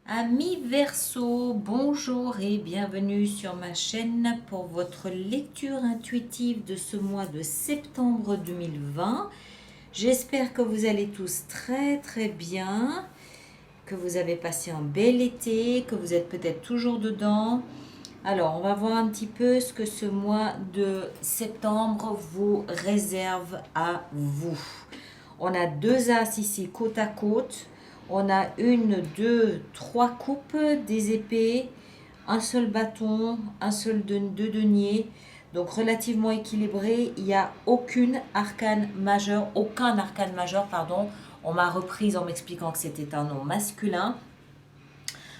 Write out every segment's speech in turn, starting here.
Amis Verseau, bonjour et bienvenue sur ma chaîne pour votre lecture intuitive de ce mois de septembre 2020. J'espère que vous allez tous très bien, que vous avez passé un bel été, que vous êtes peut-être toujours dedans. Alors, on va voir un petit peu ce que ce mois de septembre vous réserve à vous. On a deux as ici côte à côte. On a une, deux, trois coupes des épées, un seul bâton, deux deniers. Donc relativement équilibré. Il n'y a aucun arcane majeur, pardon. On m'a reprise en m'expliquant que c'était un nom masculin.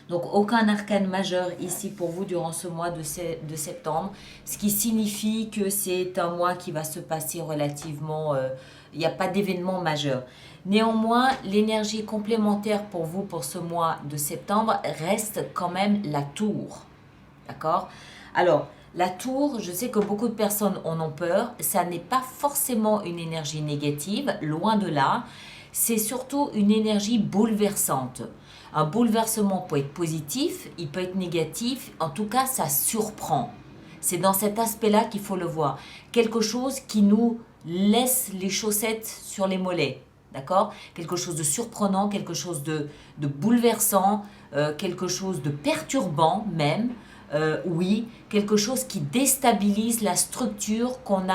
Donc aucun arcane majeur ici pour vous durant ce mois de septembre, ce qui signifie que c'est un mois qui va se passer relativement, il n'y a pas d'événement majeur. Néanmoins, l'énergie complémentaire pour vous pour ce mois de septembre reste quand même la tour. D'accord? Alors, la tour, je sais que beaucoup de personnes en ont peur, ça n'est pas forcément une énergie négative, loin de là, c'est surtout une énergie bouleversante. Un bouleversement peut être positif, il peut être négatif, en tout cas ça surprend. C'est dans cet aspect-là qu'il faut le voir. Quelque chose qui nous laisse les chaussettes sur les mollets, d'accord? Quelque chose de surprenant, quelque chose de bouleversant, quelque chose de perturbant même, oui, quelque chose qui déstabilise la structure qu'on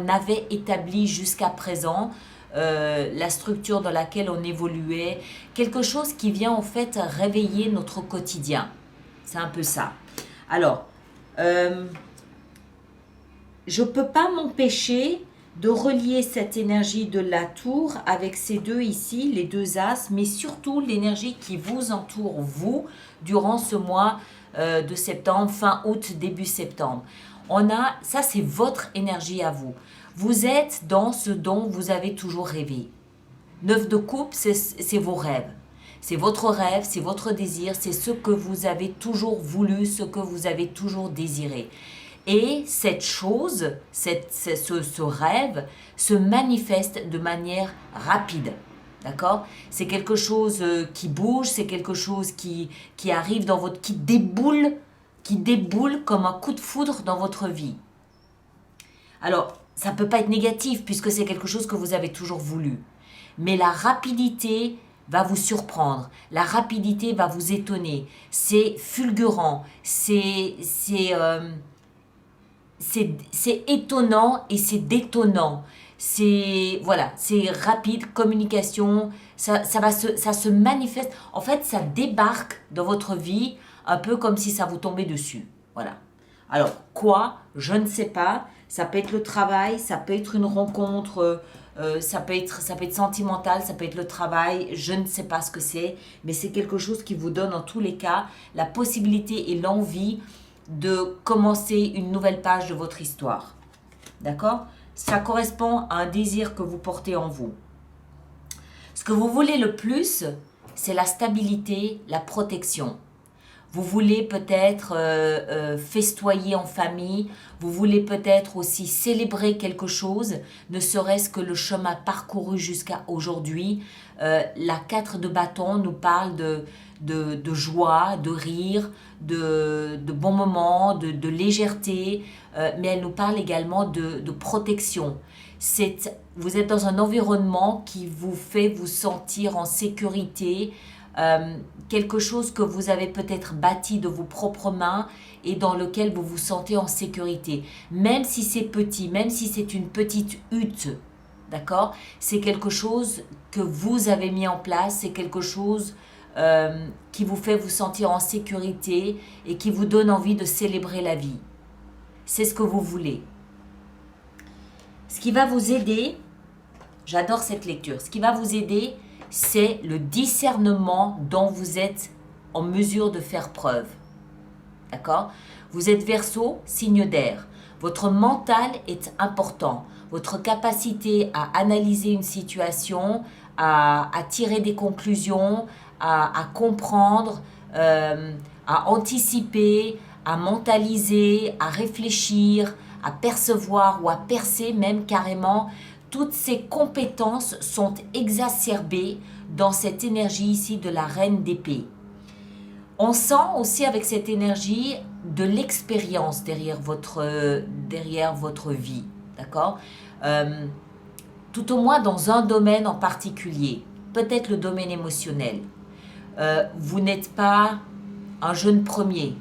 avait établie jusqu'à présent, la structure dans laquelle on évoluait, quelque chose qui vient en fait réveiller notre quotidien. C'est un peu ça. Alors, je ne peux pas m'empêcher de relier cette énergie de la tour avec ces deux ici, les deux as, mais surtout l'énergie qui vous entoure, vous, durant ce mois de septembre, fin août, début septembre. Ça c'est votre énergie à vous. Vous êtes dans ce dont vous avez toujours rêvé. 9 de coupe, c'est vos rêves. C'est votre rêve, c'est votre désir, c'est ce que vous avez toujours voulu, ce que vous avez toujours désiré. Et cette chose, ce rêve, se manifeste de manière rapide. D'accord? C'est quelque chose qui bouge, c'est quelque chose qui arrive dans votre... qui déboule comme un coup de foudre dans votre vie. Alors, ça ne peut pas être négatif puisque c'est quelque chose que vous avez toujours voulu. Mais la rapidité va vous surprendre, la rapidité va vous étonner. C'est fulgurant, c'est étonnant et c'est détonnant. Voilà, c'est rapide, communication, ça se manifeste. En fait, ça débarque dans votre vie un peu comme si ça vous tombait dessus. Voilà. Alors, quoi? Je ne sais pas. Ça peut être le travail, ça peut être une rencontre, ça peut être sentimental, ça peut être le travail, je ne sais pas ce que c'est, mais c'est quelque chose qui vous donne en tous les cas la possibilité et l'envie de commencer une nouvelle page de votre histoire. D'accord? Ça correspond à un désir que vous portez en vous. Ce que vous voulez le plus, c'est la stabilité, la protection. Vous voulez peut-être festoyer en famille, vous voulez peut-être aussi célébrer quelque chose, ne serait-ce que le chemin parcouru jusqu'à aujourd'hui. La 4 de bâton nous parle de joie, de rire, de bons moments, de légèreté, mais elle nous parle également de protection. Vous êtes dans un environnement qui vous fait vous sentir en sécurité, quelque chose que vous avez peut-être bâti de vos propres mains et dans lequel vous vous sentez en sécurité. Même si c'est petit, même si c'est une petite hutte, d'accord? C'est quelque chose que vous avez mis en place, c'est quelque chose qui vous fait vous sentir en sécurité et qui vous donne envie de célébrer la vie. C'est ce que vous voulez. Ce qui va vous aider, j'adore cette lecture, ce qui va vous aider, c'est le discernement dont vous êtes en mesure de faire preuve. D'accord? Vous êtes Verseau, signe d'air. Votre mental est important. Votre capacité à analyser une situation, à tirer des conclusions, à comprendre, à anticiper, à mentaliser, à réfléchir, à percevoir ou à percer même carrément, toutes ces compétences sont exacerbées dans cette énergie ici de la reine d'épée. On sent aussi avec cette énergie de l'expérience derrière votre vie, d'accord. Euh, Tout au moins dans un domaine en particulier, peut-être le domaine émotionnel. Vous n'êtes pas un jeune premier.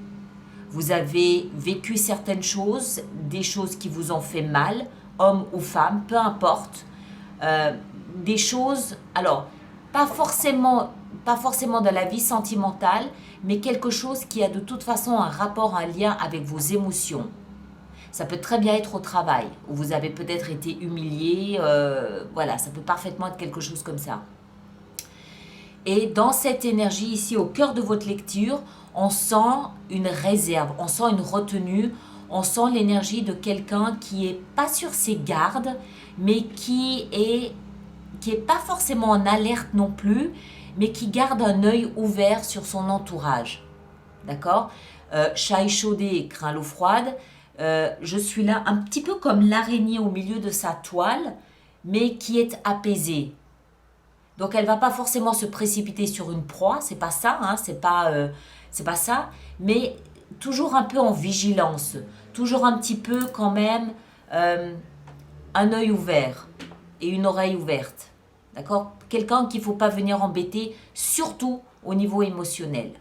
Vous avez vécu certaines choses, des choses qui vous ont fait mal, homme ou femme, peu importe. Euh, des choses, alors, pas forcément de la vie sentimentale, mais quelque chose qui a de toute façon un rapport, un lien avec vos émotions. Ça peut très bien être au travail, où vous avez peut-être été humilié, voilà, ça peut parfaitement être quelque chose comme ça. Et dans cette énergie ici, au cœur de votre lecture, on sent une réserve, on sent une retenue, on sent l'énergie de quelqu'un qui est pas sur ses gardes, mais qui est pas forcément en alerte non plus, mais qui garde un œil ouvert sur son entourage. D'accord. Chat échaudé craint l'eau froide. Je suis là un petit peu comme l'araignée au milieu de sa toile, mais qui est apaisée. Donc elle va pas forcément se précipiter sur une proie, c'est pas ça, hein, c'est pas ça, mais toujours un peu en vigilance, toujours un petit peu quand même un œil ouvert et une oreille ouverte, d'accord. Quelqu'un qu'il faut pas venir embêter, surtout au niveau émotionnel.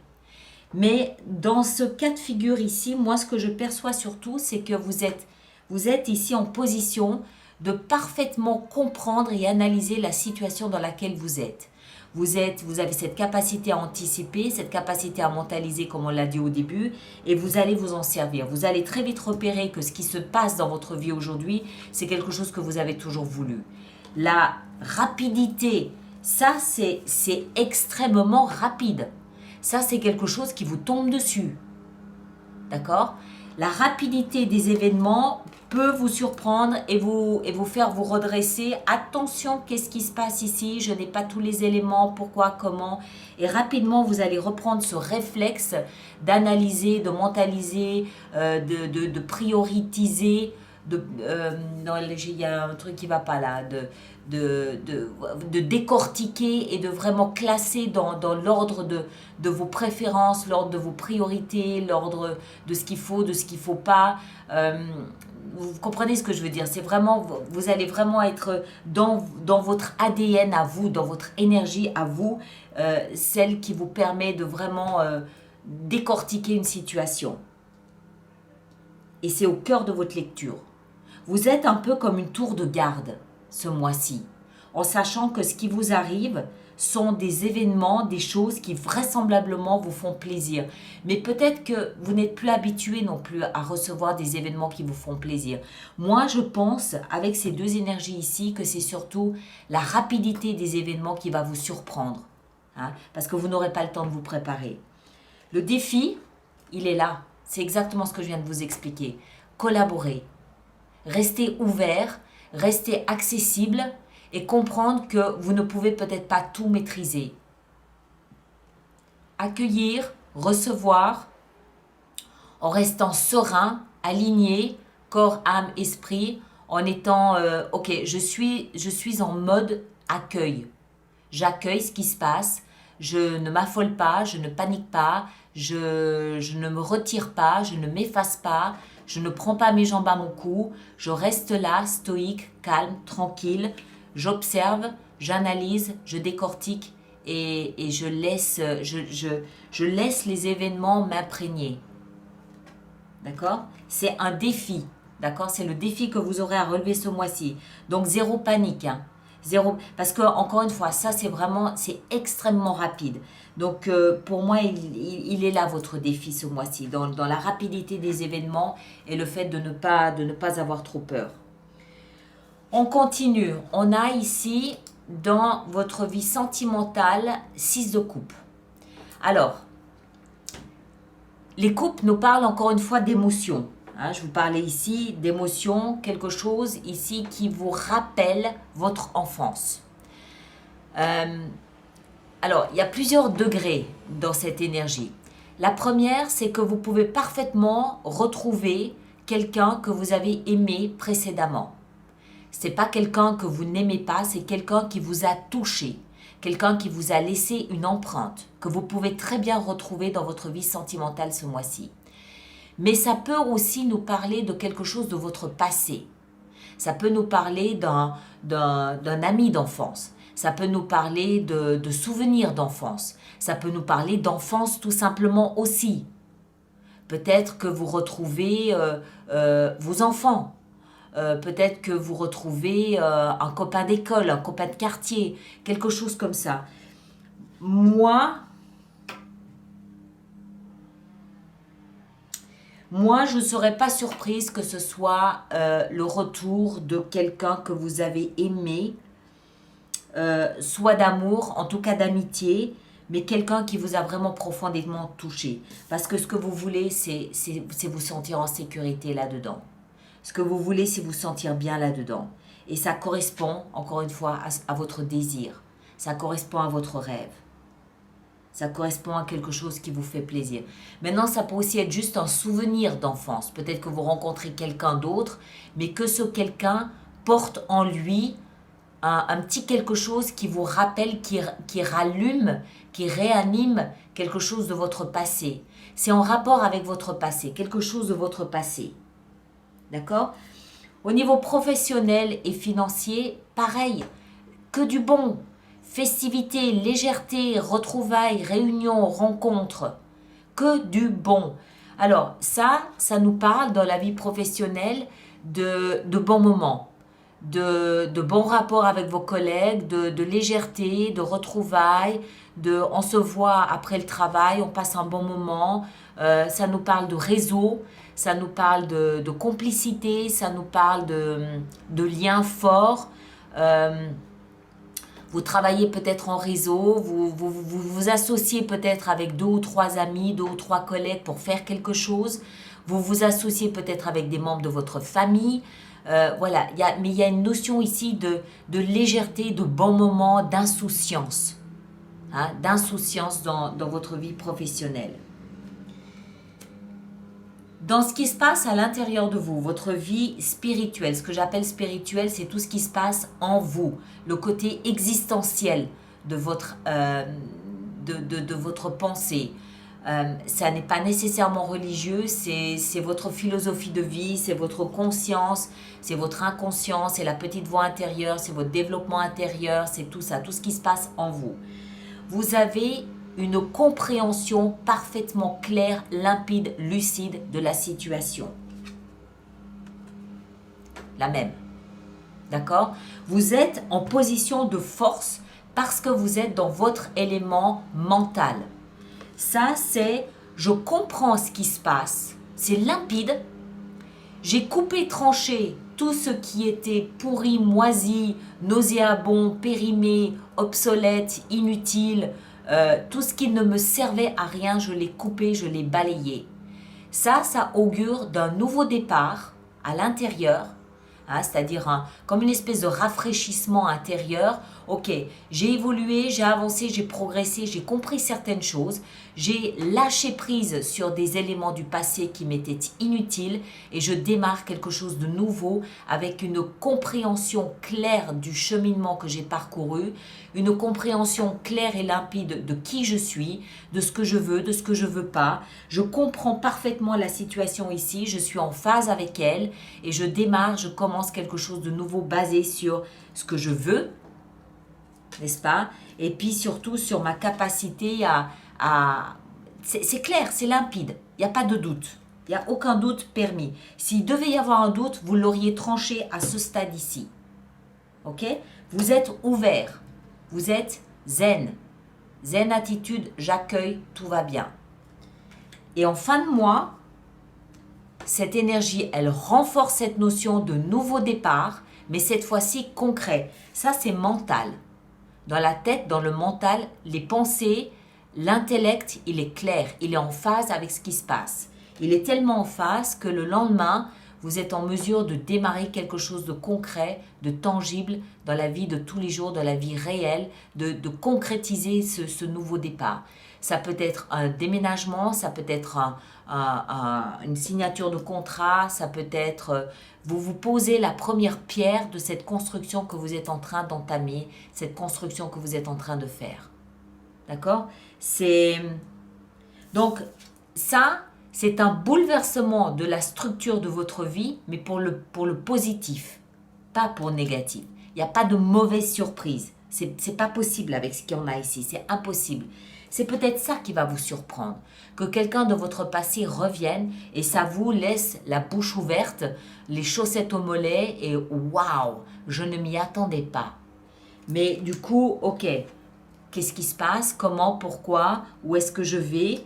Mais dans ce cas de figure ici, moi ce que je perçois surtout, c'est que vous êtes ici en position de parfaitement comprendre et analyser la situation dans laquelle vous êtes. Vous avez cette capacité à anticiper, cette capacité à mentaliser comme on l'a dit au début, et vous allez vous en servir. Vous allez très vite repérer que ce qui se passe dans votre vie aujourd'hui, c'est quelque chose que vous avez toujours voulu. La rapidité, ça c'est extrêmement rapide. Ça, c'est quelque chose qui vous tombe dessus. D'accord. La rapidité des événements peut vous surprendre et vous faire vous redresser. Attention, qu'est-ce qui se passe ici? Je n'ai pas tous les éléments, pourquoi, comment. Et rapidement, vous allez reprendre ce réflexe d'analyser, de mentaliser, de prioriser. Non, il y a un truc qui ne va pas là. De décortiquer et de vraiment classer dans l'ordre de vos préférences, l'ordre de vos priorités, l'ordre de ce qu'il faut, de ce qu'il ne faut pas. Vous comprenez ce que je veux dire? C'est vraiment, vous allez vraiment être dans votre ADN à vous, dans votre énergie à vous, celle qui vous permet de vraiment décortiquer une situation. Et c'est au cœur de votre lecture. Vous êtes un peu comme une tour de garde ce mois-ci, en sachant que ce qui vous arrive sont des événements, des choses qui vraisemblablement vous font plaisir. Mais peut-être que vous n'êtes plus habitué non plus à recevoir des événements qui vous font plaisir. Moi, je pense, avec ces deux énergies ici, que c'est surtout la rapidité des événements qui va vous surprendre, hein, parce que vous n'aurez pas le temps de vous préparer. Le défi, il est là. C'est exactement ce que je viens de vous expliquer. Collaborer, rester ouvert, rester accessible et comprendre que vous ne pouvez peut-être pas tout maîtriser. Accueillir, recevoir, en restant serein, aligné, corps, âme, esprit, en étant ok, je suis en mode accueil. J'accueille ce qui se passe, je ne m'affole pas, je ne panique pas, je ne me retire pas, je ne m'efface pas, je ne prends pas mes jambes à mon cou, je reste là, stoïque, calme, tranquille, j'observe, j'analyse, je décortique et je laisse les événements m'imprégner. D'accord? C'est un défi. D'accord? C'est le défi que vous aurez à relever ce mois-ci. Donc zéro panique, hein. Zéro, parce que encore une fois, ça c'est extrêmement rapide. Donc pour moi, il est là votre défi ce mois-ci, dans la rapidité des événements et le fait de ne pas avoir trop peur. On continue. On a ici dans votre vie sentimentale 6 de coupe. Alors, les coupes nous parlent encore une fois d'émotions. Hein, je vous parlais ici d'émotions, quelque chose ici qui vous rappelle votre enfance. Alors, il y a plusieurs degrés dans cette énergie. La première, c'est que vous pouvez parfaitement retrouver quelqu'un que vous avez aimé précédemment. Ce n'est pas quelqu'un que vous n'aimez pas, c'est quelqu'un qui vous a touché. quelqu'un qui vous a laissé une empreinte, que vous pouvez très bien retrouver dans votre vie sentimentale ce mois-ci. Mais ça peut aussi nous parler de quelque chose de votre passé. Ça peut nous parler d'un ami d'enfance. Ça peut nous parler de souvenirs d'enfance. Ça peut nous parler d'enfance tout simplement aussi. Peut-être que vous retrouvez vos enfants. Peut-être que vous retrouvez un copain d'école, un copain de quartier, quelque chose comme ça. Moi, je ne serais pas surprise que ce soit le retour de quelqu'un que vous avez aimé, soit d'amour, en tout cas d'amitié, mais quelqu'un qui vous a vraiment profondément touché. Parce que ce que vous voulez, c'est vous sentir en sécurité là-dedans. Ce que vous voulez, c'est vous sentir bien là-dedans. Et ça correspond, encore une fois, à votre désir. Ça correspond à votre rêve. Ça correspond à quelque chose qui vous fait plaisir. Maintenant, ça peut aussi être juste un souvenir d'enfance. Peut-être que vous rencontrez quelqu'un d'autre, mais que ce quelqu'un porte en lui un petit quelque chose qui vous rappelle, qui rallume, qui réanime quelque chose de votre passé. C'est en rapport avec votre passé, quelque chose de votre passé. D'accord ? Au niveau professionnel et financier, pareil, que du bon. Festivités, légèreté, retrouvailles, réunions, rencontres. Que du bon. Alors ça nous parle dans la vie professionnelle de bons moments, de bons rapports avec vos collègues, de légèreté, de retrouvailles, on se voit après le travail, on passe un bon moment. Ça nous parle de réseau, ça nous parle de complicité, ça nous parle de liens forts. Vous travaillez peut-être en réseau, vous associez peut-être avec 2 ou 3 amis, 2 ou 3 collègues pour faire quelque chose. Vous vous associez peut-être avec des membres de votre famille. Voilà, mais il y a une notion ici de légèreté, de bon moment, d'insouciance. Hein, d'insouciance dans votre vie professionnelle. Dans ce qui se passe à l'intérieur de vous, votre vie spirituelle, ce que j'appelle spirituel, c'est tout ce qui se passe en vous, le côté existentiel de votre pensée. Ça n'est pas nécessairement religieux, c'est votre philosophie de vie, c'est votre conscience, c'est votre inconscient, c'est la petite voix intérieure, c'est votre développement intérieur, c'est tout ça, tout ce qui se passe en vous. Vous avez une compréhension parfaitement claire, limpide, lucide de la situation. La même. D'accord ? Vous êtes en position de force parce que vous êtes dans votre élément mental. Ça, c'est je comprends ce qui se passe. C'est limpide. J'ai coupé, tranché tout ce qui était pourri, moisi, nauséabond, périmé, obsolète, inutile. Tout ce qui ne me servait à rien, je l'ai coupé, je l'ai balayé. Ça augure d'un nouveau départ à l'intérieur, hein, c'est-à-dire comme une espèce de rafraîchissement intérieur. Ok, j'ai évolué, j'ai avancé, j'ai progressé, j'ai compris certaines choses, j'ai lâché prise sur des éléments du passé qui m'étaient inutiles et je démarre quelque chose de nouveau avec une compréhension claire du cheminement que j'ai parcouru, une compréhension claire et limpide de qui je suis, de ce que je veux, de ce que je veux pas. Je comprends parfaitement la situation ici, je suis en phase avec elle et je démarre, je commence quelque chose de nouveau basé sur ce que je veux, n'est-ce pas? Et puis surtout sur ma capacité c'est clair, c'est limpide, il n'y a pas de doute. Il n'y a aucun doute permis. S'il devait y avoir un doute, vous l'auriez tranché à ce stade ici. Ok? Vous êtes ouvert. Vous êtes zen. Zen attitude, j'accueille, tout va bien. Et en fin de mois, cette énergie, elle renforce cette notion de nouveau départ, mais cette fois-ci concret. Ça, c'est mental. Dans la tête, dans le mental, les pensées, l'intellect, il est clair, il est en phase avec ce qui se passe. Il est tellement en phase que le lendemain, vous êtes en mesure de démarrer quelque chose de concret, de tangible dans la vie de tous les jours, dans la vie réelle, de concrétiser ce nouveau départ. Ça peut être un déménagement, ça peut être une signature de contrat, ça peut être... vous vous posez la première pierre de cette construction que vous êtes en train d'entamer, cette construction que vous êtes en train de faire. D'accord? Donc, ça, c'est un bouleversement de la structure de votre vie, mais pour le positif, pas pour le négatif. Il n'y a pas de mauvaise surprise. C'est pas possible avec ce qu'on a ici, c'est impossible. C'est peut-être ça qui va vous surprendre, que quelqu'un de votre passé revienne et ça vous laisse la bouche ouverte, les chaussettes aux mollets et waouh, je ne m'y attendais pas. Mais du coup, ok, qu'est-ce qui se passe? Comment? Pourquoi? Où est-ce que je vais?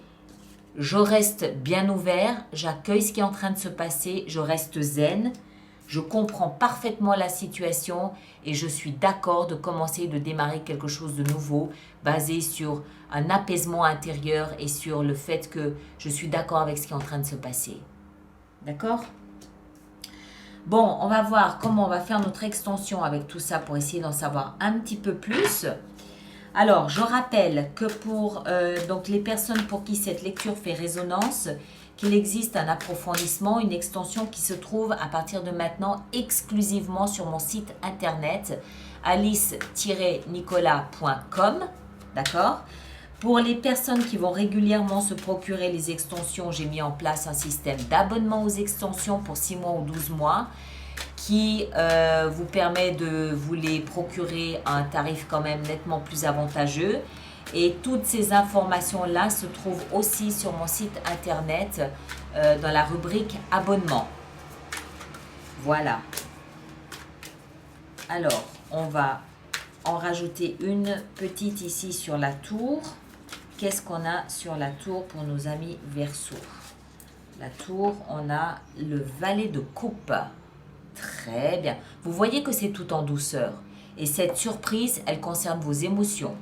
Je reste bien ouvert, j'accueille ce qui est en train de se passer, je reste zen, je comprends parfaitement la situation et je suis d'accord de commencer, de démarrer quelque chose de nouveau basé sur un apaisement intérieur et sur le fait que je suis d'accord avec ce qui est en train de se passer. D'accord? Bon, on va voir comment on va faire notre extension avec tout ça pour essayer d'en savoir un petit peu plus. Alors, je rappelle que pour donc les personnes pour qui cette lecture fait résonance, qu'il existe un approfondissement, une extension qui se trouve à partir de maintenant exclusivement sur mon site internet alice-nicolas.com. D'accord? Pour les personnes qui vont régulièrement se procurer les extensions, j'ai mis en place un système d'abonnement aux extensions pour 6 mois ou 12 mois qui vous permet de vous les procurer à un tarif quand même nettement plus avantageux. Et toutes ces informations-là se trouvent aussi sur mon site internet dans la rubrique abonnement. Voilà. Alors, on va en rajouter une petite ici sur la tour. Qu'est-ce qu'on a sur la tour pour nos amis Verseau? La tour, on a le valet de coupe. Très bien. Vous voyez que c'est tout en douceur. Et cette surprise, elle concerne vos émotions.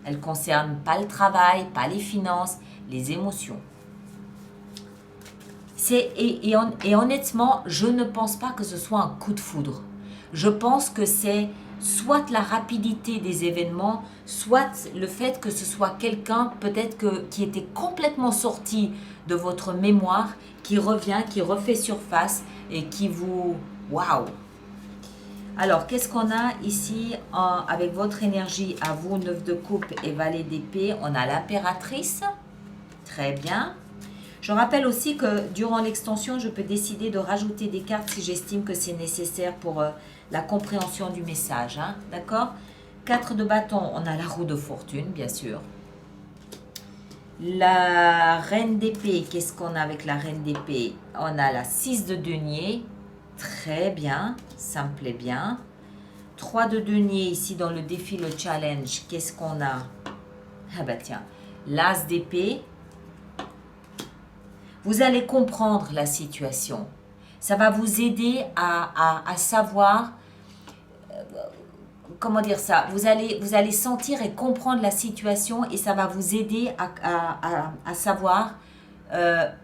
Elle ne concerne pas le travail, pas les finances, les émotions. Et honnêtement, je ne pense pas que ce soit un coup de foudre. Je pense que c'est soit la rapidité des événements, soit le fait que ce soit quelqu'un peut-être qui était complètement sorti de votre mémoire, qui revient, qui refait surface et qui vous... Waouh! Alors, qu'est-ce qu'on a ici avec votre énergie à vous, 9 de coupe et valet d'épée? On a l'impératrice. Très bien. Je rappelle aussi que durant l'extension, je peux décider de rajouter des cartes si j'estime que c'est nécessaire pour la compréhension du message. Hein? D'accord? 4 de bâton, on a la roue de fortune, bien sûr. La reine d'épée, qu'est-ce qu'on a avec la reine d'épée? On a la 6 de denier. Très bien, ça me plaît bien. 3 de denier ici dans le défi, le challenge. Qu'est-ce qu'on a? Ah bah tiens, l'as d'épée. Vous allez comprendre la situation. Ça va vous aider à savoir, comment dire ça, vous allez sentir et comprendre la situation et ça va vous aider à savoir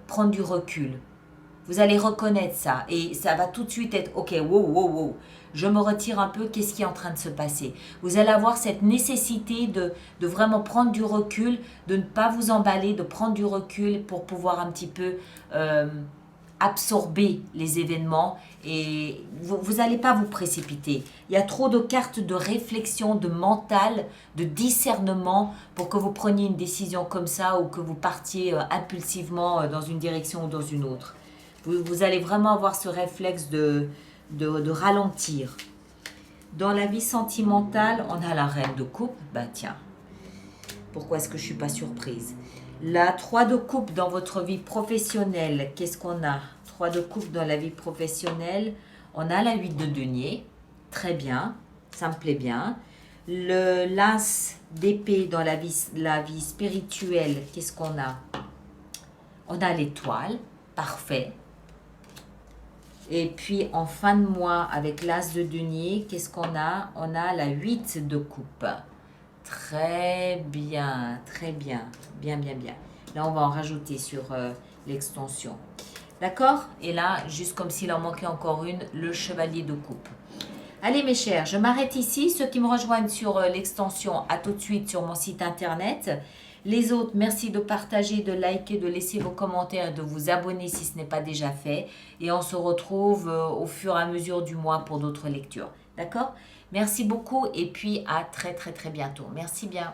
prendre du recul. Vous allez reconnaître ça et ça va tout de suite être ok, wow, je me retire un peu, qu'est-ce qui est en train de se passer? Vous allez avoir cette nécessité de vraiment prendre du recul, de ne pas vous emballer, de prendre du recul pour pouvoir un petit peu absorber les événements et vous n'allez pas vous précipiter. Il y a trop de cartes de réflexion, de mental, de discernement pour que vous preniez une décision comme ça ou que vous partiez impulsivement dans une direction ou dans une autre. Vous allez vraiment avoir ce réflexe de ralentir. Dans la vie sentimentale, on a la reine de coupe. Bah tiens, pourquoi est-ce que je ne suis pas surprise? La 3 de coupe dans votre vie professionnelle, qu'est-ce qu'on a? 3 de coupe dans la vie professionnelle, on a la 8 de denier. Très bien, ça me plaît bien. Le l'as d'épée dans la vie spirituelle, qu'est-ce qu'on a? On a l'étoile, parfait. Et puis, en fin de mois, avec l'as de denier, qu'est-ce qu'on a? On a la 8 de coupe. Très bien, très bien. Bien. Là, on va en rajouter sur l'extension. D'accord? Et là, juste comme s'il en manquait encore une, le chevalier de coupe. Allez mes chers, je m'arrête ici. Ceux qui me rejoignent sur l'extension, à tout de suite sur mon site internet. Les autres, merci de partager, de liker, de laisser vos commentaires, de vous abonner si ce n'est pas déjà fait. Et on se retrouve au fur et à mesure du mois pour d'autres lectures. D'accord? Merci beaucoup et puis à très très très bientôt. Merci bien.